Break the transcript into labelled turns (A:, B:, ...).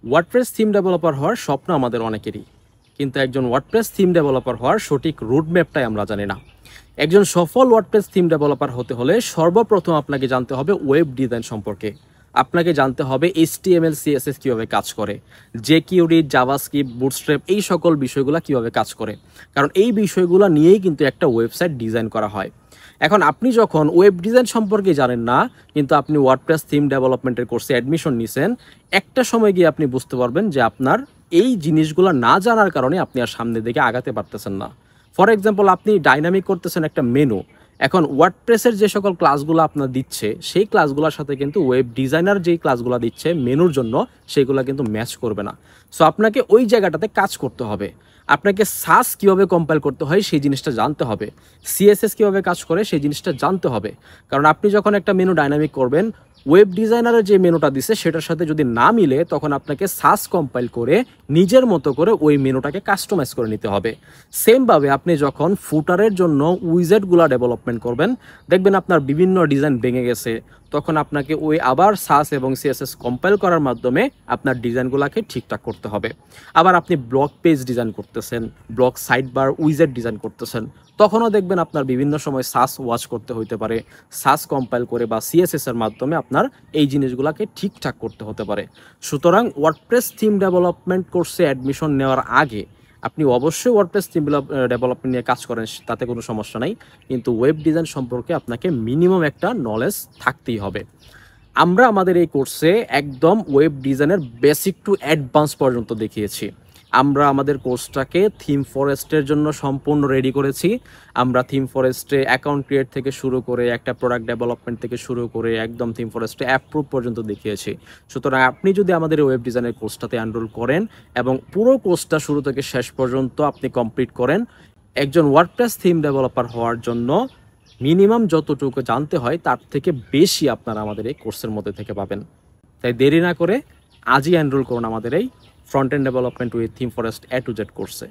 A: WordPress theme developer হওয়ার স্বপ্ন আমাদের অনেকেরই, কিন্তু একজন ওয়ার্ডপ্রেস থিম ডেভেলপার হওয়ার সঠিক রুটম্যাপটাই আমরা জানি না। একজন সফল ওয়ার্ডপ্রেস থিম ডেভেলপার হতে হলে সর্বপ্রথম আপনাকে জানতে হবে ওয়েব ডিজাইন সম্পর্কে। আপনাকে জানতে হবে HTML CSS কীভাবে কাজ করে, jQuery, জাভাস্ক্রিপ্ট, বুটস্ট্র্যাপ এই সকল বিষয়গুলো কীভাবে কাজ করে, কারণ এই বিষয়গুলো নিয়েই কিন্তু একটা ওয়েবসাইট ডিজাইন করা হয়। এখন আপনি যখন ওয়েব ডিজাইন সম্পর্কে জানেন না, কিন্তু আপনি ওয়ার্ডপ্রেস থিম ডেভেলপমেন্টের কোর্সে অ্যাডমিশন নিছেন, একটা সময় গিয়ে আপনি বুঝতে পারবেন যে আপনার এই জিনিসগুলো না জানার কারণে আপনি আর সামনের দিকে আগাতে পারতেছেন না। ফর এক্সাম্পল, আপনি ডাইনামিক করতেছেন একটা মেনু। এখন ওয়ার্ডপ্রেসের যে সকল ক্লাসগুলো আপনার দিচ্ছে, সেই ক্লাসগুলোর সাথে কিন্তু ওয়েব ডিজাইনার যেই ক্লাসগুলো দিচ্ছে মেনুর জন্য, সেইগুলো কিন্তু ম্যাচ করবে না। সো আপনাকে ওই জায়গাটাতে কাজ করতে হবে। আপনাকে সাস কীভাবে কম্পাইল করতে হয় সেই জিনিসটা জানতে হবে, CSS কীভাবে কাজ করে সেই জিনিসটা জানতে হবে। কারণ আপনি যখন একটা মেনু ডাইনামিক করবেন, ওয়েব ডিজাইনারের যে মেনুটা দিছে সেটার সাথে যদি না মিলে, তখন আপনাকে সাস কম্পাইল করে নিজের মতো করে ওই মেনুটাকে কাস্টমাইজ করে নিতে হবে। সেমভাবে আপনি যখন ফুটারের জন্য উইজেটগুলো ডেভেলপমেন্ট করবেন, দেখবেন আপনার বিভিন্ন ডিজাইন ভেঙে গেছে, তখন আপনাকে ওই আবার সাস এবং CSS কম্পাইল করার মাধ্যমে আপনার ডিজাইনগুলোকে ঠিকঠাক করতে হবে। আবার আপনি ব্লগ পেজ ডিজাইন করতেছেন, ব্লগ সাইড বার উইজেট ডিজাইন করতেছেন, তখনও দেখবেন আপনার বিভিন্ন সময় সাস ওয়াচ করতে হইতে পারে, সাস কম্পাইল করে বা CSS এর মাধ্যমে আপনার এই জিনিসগুলোকে ঠিকঠাক করতে হতে পারে। সুতরাং ওয়ার্ডপ্রেস থিম ডেভেলপমেন্ট কোর্সে অ্যাডমিশন নেওয়ার আগে আপনি অবশ্যই ওয়ার্ডপ্রেস থিম ডেভেলপমেন্ট নিয়ে কাজ করেন, তাতে কোনো সমস্যা নাই, কিন্তু ওয়েব ডিজাইন সম্পর্কে আপনাকে মিনিমাম একটা নলেজ থাকতেই হবে। আমরা আমাদের এই কোর্সে একদম ওয়েব ডিজাইনের বেসিক টু অ্যাডভান্স পর্যন্ত দেখিয়েছি। আমরা আমাদের কোর্সটাকে থিম ফরেস্টের জন্য সম্পূর্ণ রেডি করেছি। আমরা থিম ফরেস্টে অ্যাকাউন্ট ক্রিয়েট থেকে শুরু করে একটা প্রোডাক্ট ডেভেলপমেন্ট থেকে শুরু করে একদম থিম ফরেস্টে অ্যাপ্রুভ পর্যন্ত দেখিয়েছি। সুতরাং আপনি যদি আমাদের ওয়েব ডিজাইনের কোর্সটাতে এনরোল করেন এবং পুরো কোর্সটা শুরু থেকে শেষ পর্যন্ত আপনি কমপ্লিট করেন, একজন ওয়ার্ডপ্রেস থিম ডেভেলপার হওয়ার জন্য মিনিমাম যতটুকু জানতে হয় তার থেকে বেশি আপনারা আমাদের এই কোর্সের মধ্যে থেকে পাবেন। তাই দেরি না করে আজই এনরোল করুন আমাদের এই front end development with theme forest A to Z কোর্সে।